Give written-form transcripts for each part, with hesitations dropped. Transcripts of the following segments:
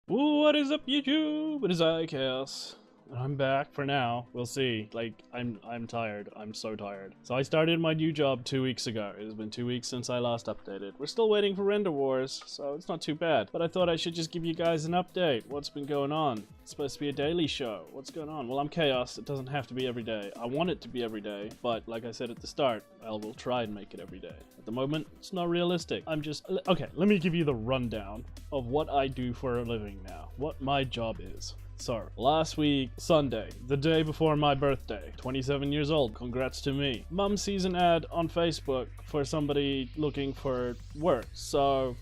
What is up, YouTube? It is I, Chaos. And I'm back for now. We'll see. Like, I'm tired. I'm so tired. So I started my new job 2 weeks ago. It has been 2 weeks since I last updated. We're still waiting for Render Wars, so it's not too bad. But I thought I should just give you guys an update. What's been going on? It's supposed to be a daily show. What's going on? Well, I'm Chaos. It doesn't have to be every day. I want it to be every day, but like I said at the start, I will try and make it every day. At the moment, it's not realistic. Okay, let me give you the rundown of what I do for a living now. What my job is. So, last week, Sunday, the day before my birthday, 27 years old, congrats to me. Mum sees an ad on Facebook for somebody looking for work, so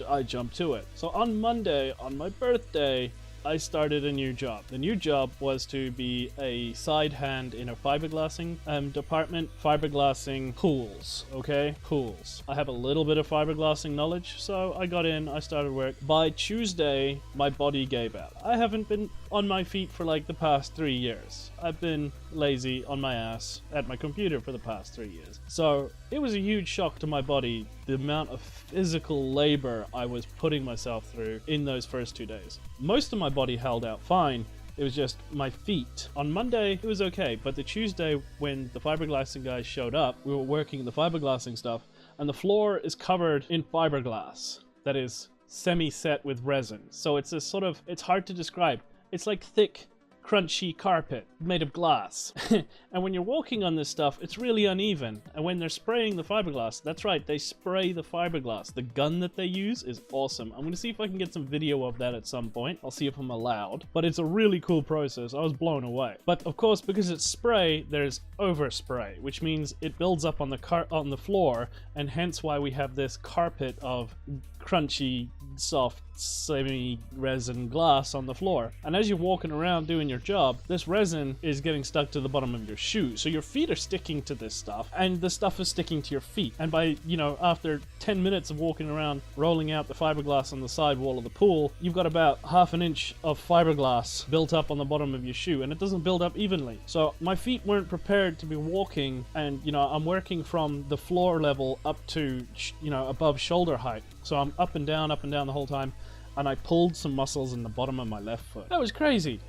I jumped to it. So on Monday, on my birthday, I started a new job. The new job was to be a side hand in a fiberglassing department, fiberglassing pools, okay? Pools. I have a little bit of fiberglassing knowledge, so I got in, I started work. By Tuesday, my body gave out. I haven't been on my feet for like the past 3 years. I've been lazy on my ass at my computer for the past 3 years. So it was a huge shock to my body, the amount of physical labor I was putting myself through in those first 2 days. Most of my body held out fine. It was just my feet. On Monday, it was okay, but the Tuesday when the fiberglassing guys showed up, we were working the fiberglassing stuff, and the floor is covered in fiberglass that is semi-set with resin. So it's it's hard to describe. It's like thick, crunchy carpet made of glass. And when you're walking on this stuff, it's really uneven. And when they're spraying the fiberglass, that's right, they spray the fiberglass. The gun that they use is awesome. I'm gonna see if I can get some video of that at some point. I'll see if I'm allowed. But it's a really cool process. I was blown away. But of course, because it's spray, there's overspray, which means it builds up on the floor, and hence why we have this carpet of crunchy, soft, semi-resin glass on the floor. And as you're walking around doing your job, this resin is getting stuck to the bottom of your shoe. So your feet are sticking to this stuff, and the stuff is sticking to your feet. And by, after 10 minutes of walking around, rolling out the fiberglass on the side wall of the pool, you've got about half an inch of fiberglass built up on the bottom of your shoe, and it doesn't build up evenly. So my feet weren't prepared to be walking, and, I'm working from the floor level up to, above shoulder height. So I'm up and down the whole time, and I pulled some muscles in the bottom of my left foot. That was crazy.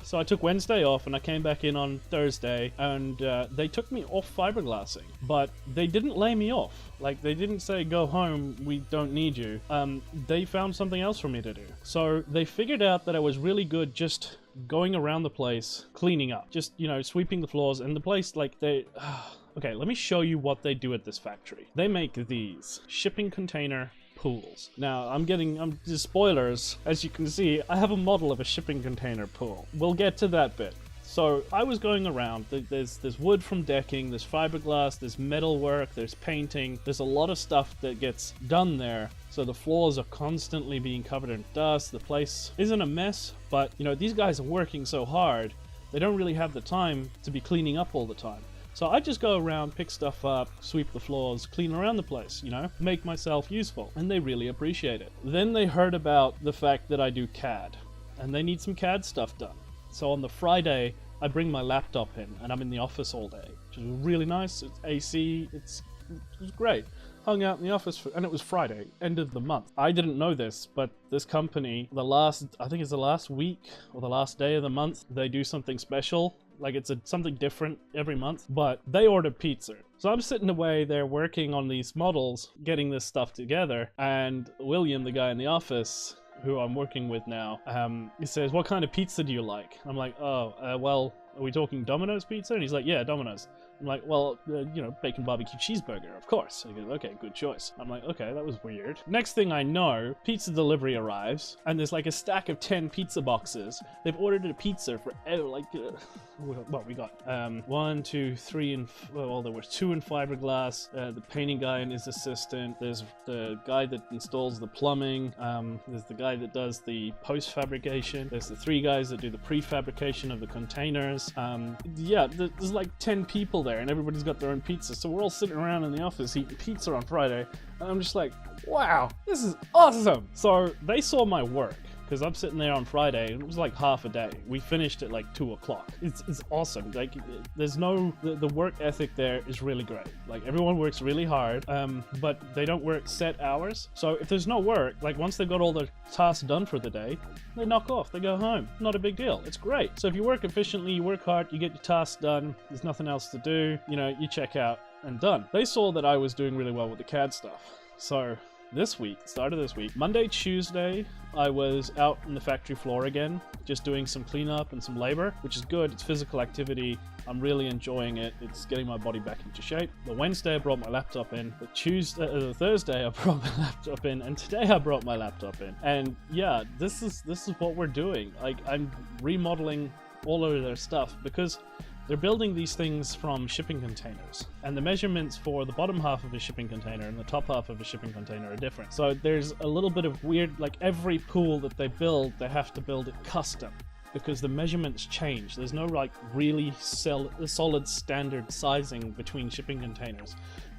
So I took Wednesday off, and I came back in on Thursday, and they took me off fiberglassing, but they didn't lay me off. Like, they didn't say, go home, we don't need you. They found something else for me to do. So they figured out that I was really good just going around the place, cleaning up, just, sweeping the floors, and the place, okay, let me show you what they do at this factory. They make these shipping container pools. Now, I'm just spoilers. As you can see, I have a model of a shipping container pool. We'll get to that bit. So I was going around, there's wood from decking, there's fiberglass, there's metal work, there's painting, there's a lot of stuff that gets done there. So the floors are constantly being covered in dust, the place isn't a mess, but these guys are working so hard, they don't really have the time to be cleaning up all the time. So I just go around, pick stuff up, sweep the floors, clean around the place, make myself useful. And they really appreciate it. Then they heard about the fact that I do CAD, and they need some CAD stuff done. So on the Friday, I bring my laptop in, and I'm in the office all day, which is really nice. It's AC, it was great. Hung out in the office, and it was Friday, end of the month. I didn't know this, but this company, I think it's the last week or the last day of the month, they do something special. Like, it's something different every month, but they ordered pizza. So I'm sitting away there working on these models, getting this stuff together, and William, the guy in the office, who I'm working with now, he says, what kind of pizza do you like? I'm like, well, are we talking Domino's pizza? And he's like, yeah, Domino's. I'm like, well, bacon barbecue cheeseburger, of course. He goes, okay, good choice. I'm like, okay, that was weird. Next thing I know, pizza delivery arrives, and there's like a stack of 10 pizza boxes. They've ordered a pizza for, what we got? 1, 2, 3, well, there was 2 in fiberglass. The painting guy and his assistant. There's the guy that installs the plumbing. There's the guy that does the post-fabrication. There's the 3 guys that do the prefabrication of the containers. Yeah, there's like 10 people there, and everybody's got their own pizza. So we're all sitting around in the office eating pizza on Friday, and I'm just like, wow, this is awesome. So they saw my work. because I'm sitting there on Friday and it was like half a day. We finished at like 2 o'clock. It's awesome. Like there's no, the work ethic there is really great. Like everyone works really hard, but they don't work set hours. So if there's no work, like once they've got all their tasks done for the day, they knock off, they go home. Not a big deal. It's great. So if you work efficiently, you work hard, you get your tasks done, there's nothing else to do, you know, you check out and done. They saw that I was doing really well with the CAD stuff. So this week, start of this week, Monday, Tuesday, I was out on the factory floor again, just doing some cleanup and some labor, which is good. It's physical activity. I'm really enjoying it. It's getting my body back into shape. The Wednesday, I brought my laptop in. The Thursday, I brought my laptop in, and today I brought my laptop in. And yeah, this is what we're doing. Like I'm remodeling all of their stuff because they're building these things from shipping containers, and the measurements for the bottom half of a shipping container and the top half of a shipping container are different. So there's a little bit of weird, like every pool that they build, they have to build it custom because the measurements change. There's no like really solid standard sizing between shipping containers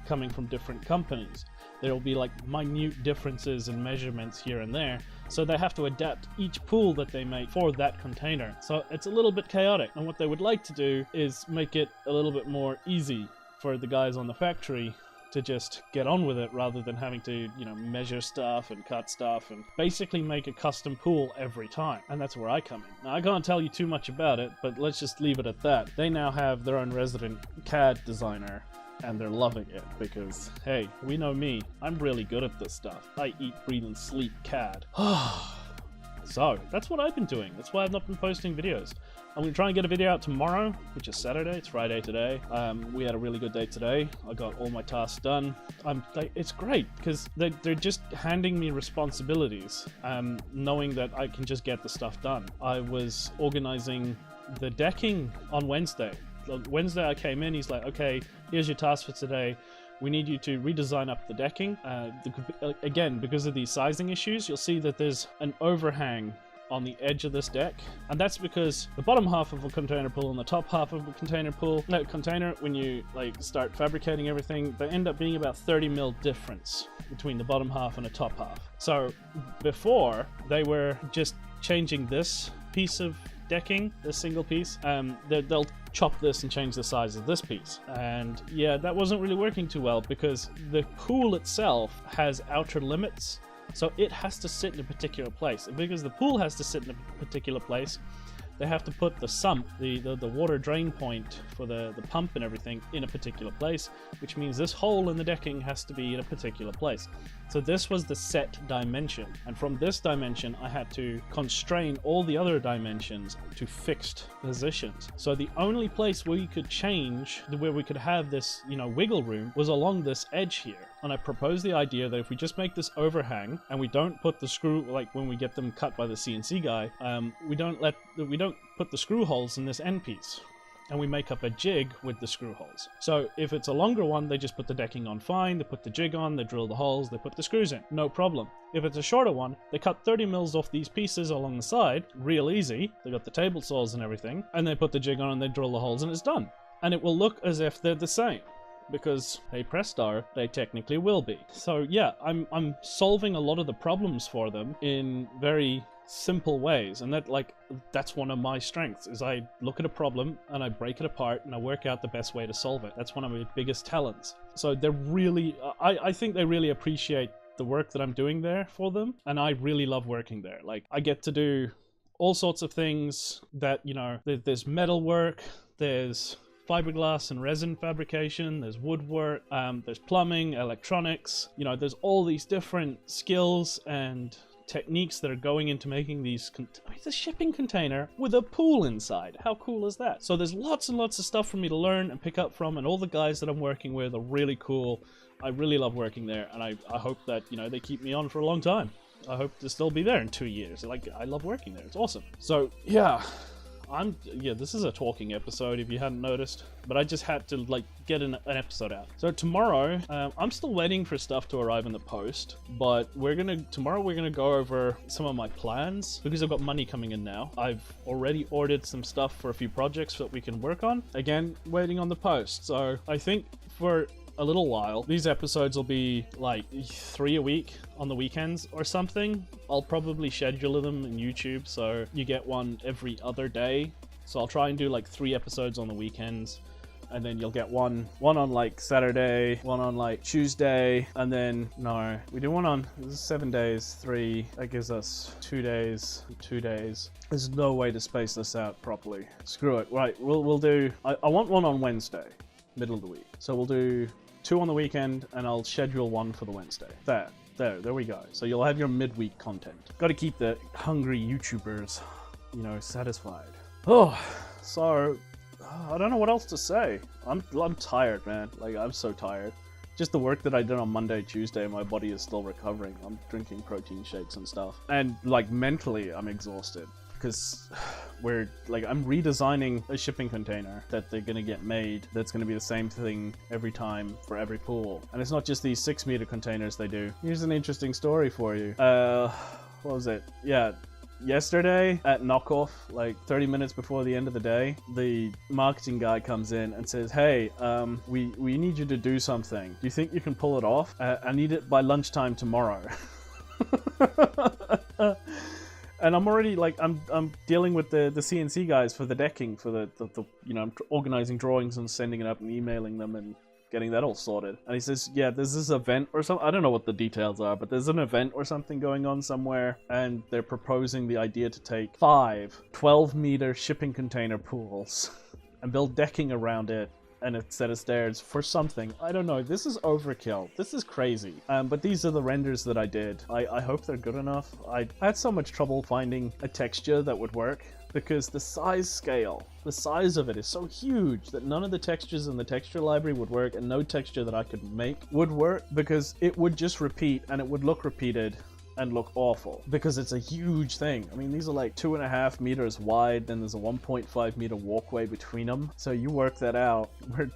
coming from different companies. There will be like minute differences in measurements here and there, so they have to adapt each pool that they make for that container. So it's a little bit chaotic, and what they would like to do is make it a little bit more easy for the guys on the factory to just get on with it rather than having to, you know, measure stuff and cut stuff and basically make a custom pool every time. And that's where I come in. Now, I can't tell you too much about it, but let's just leave it at that. They now have their own resident CAD designer, and they're loving it because, hey, we know me. I'm really good at this stuff. I eat, breathe, and sleep CAD. So, that's what I've been doing. That's why I've not been posting videos. I'm going to try and get a video out tomorrow, which is Saturday. It's Friday today. We had a really good day today. I got all my tasks done. It's great because they're just handing me responsibilities, knowing that I can just get the stuff done. I was organizing the decking on Wednesday. Wednesday I came in, he's like, okay, here's your task for today. We need you to redesign up the decking. Again, because of these sizing issues, you'll see that there's an overhang on the edge of this deck, and that's because the bottom half of a container pool and the top half of a container, when you like start fabricating everything, they end up being about 30 mil difference between the bottom half and the top half. So before, they were just changing this piece of decking, this single piece, they'll chop this and change the size of this piece. And yeah, that wasn't really working too well because the pool itself has outer limits, so it has to sit in a particular place. And because the pool has to sit in a particular place, they have to put the sump, the water drain point for the pump and everything in a particular place, which means this hole in the decking has to be in a particular place. So this was the set dimension, and from this dimension I had to constrain all the other dimensions to fixed positions. So the only place where you could change, where we could have this, you know, wiggle room, was along this edge here. And I proposed the idea that if we just make this overhang and we don't put the screw, like when we get them cut by the CNC guy, we don't put the screw holes in this end piece, and we make up a jig with the screw holes. So if it's a longer one, they just put the decking on fine, they put the jig on, they drill the holes, they put the screws in, no problem. If it's a shorter one, they cut 30 mils off these pieces along the side, real easy, they got the table saws and everything, and they put the jig on and they drill the holes and it's done. And it will look as if they're the same, because, hey Prestar, they technically will be. So yeah, I'm solving a lot of the problems for them in very simple ways, and that's one of my strengths, is I look at a problem and I break it apart and I work out the best way to solve it. That's one of my biggest talents. So they're really, I think they really appreciate the work that I'm doing there for them, and I really love working there. Like, I get to do all sorts of things that, you know, there's metal work, there's fiberglass and resin fabrication, there's woodwork, there's plumbing, electronics, you know, there's all these different skills and techniques that are going into making these it's a shipping container with a pool inside. How cool is that? So there's lots and lots of stuff for me to learn and pick up from, and all the guys that I'm working with are really cool. I really love working there, and I hope that, you know, they keep me on for a long time. I hope to still be there in 2 years. Like, I love working there. It's awesome. So yeah, this is a talking episode if you hadn't noticed, but I just had to like get an episode out. So tomorrow, I'm still waiting for stuff to arrive in the post, but tomorrow we're gonna go over some of my plans, because I've got money coming in now. I've already ordered some stuff for a few projects that we can work on. Again, waiting on the post. So I think for a little while. These episodes will be like 3 a week on the weekends or something. I'll probably schedule them in YouTube so you get one every other day. So I'll try and do like 3 episodes on the weekends, and then you'll get one on like Saturday, one on like Tuesday, and then no, we do one on 7 days, 3. That gives us 2 days, 2 days. There's no way to space this out properly. Screw it. Right, we'll do. I want one on Wednesday, middle of the week. So we'll do 2 on the weekend, and I'll schedule 1 for the Wednesday. There we go. So you'll have your midweek content. Got to keep the hungry YouTubers, you know, satisfied. Oh, so I don't know what else to say. I'm tired, man. Like, I'm so tired. Just the work that I did on Monday, Tuesday, my body is still recovering. I'm drinking protein shakes and stuff. And like mentally, I'm exhausted because I'm redesigning a shipping container that they're gonna get made. That's gonna be the same thing every time for every pool. And it's not just these 6-meter containers they do. Here's an interesting story for you. What was it? Yeah. Yesterday at Knockoff, like 30 minutes before the end of the day, the marketing guy comes in and says, hey, we need you to do something. Do you think you can pull it off? I need it by lunchtime tomorrow. And I'm already like, I'm dealing with the CNC guys for the decking, for the you know, I'm organizing drawings and sending it up and emailing them and getting that all sorted. And he says, yeah, there's this event or something. I don't know what the details are, but there's an event or something going on somewhere, and they're proposing the idea to take 5 12-meter shipping container pools and build decking around it and a set of stairs for something. I don't know. This is overkill. This is crazy. But these are the renders that I did. I hope they're good enough. I had so much trouble finding a texture that would work, because the size scale, the size of it is so huge that none of the textures in the texture library would work, and no texture that I could make would work, because it would just repeat and it would look repeated and look awful because it's a huge thing. I mean, these are like 2.5 meters wide, then there's a 1.5 meter walkway between them. So you work that out,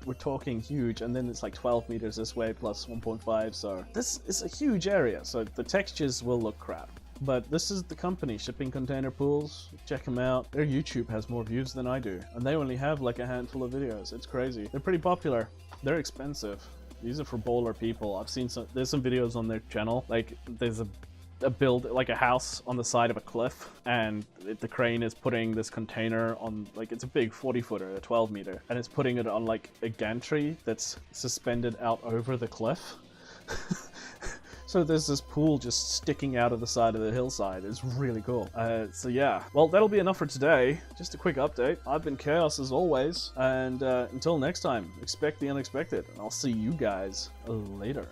we're talking huge, and then it's like 12 meters this way plus 1.5. So this is a huge area. So the textures will look crap. But this is the company, Shipping Container Pools. Check them out. Their YouTube has more views than I do, and they only have like a handful of videos. It's crazy. They're pretty popular. They're expensive. These are for baller people. I've seen there's some videos on their channel. Like there's a build, like a house on the side of a cliff, and the crane is putting this container on, like, it's a big 40-footer, a 12-meter, and it's putting it on like a gantry that's suspended out over the cliff. So there's this pool just sticking out of the side of the hillside. It's really cool. So yeah, well, that'll be enough for today. Just a quick update. I've been Chaos as always, and until next time, expect the unexpected, and I'll see you guys later.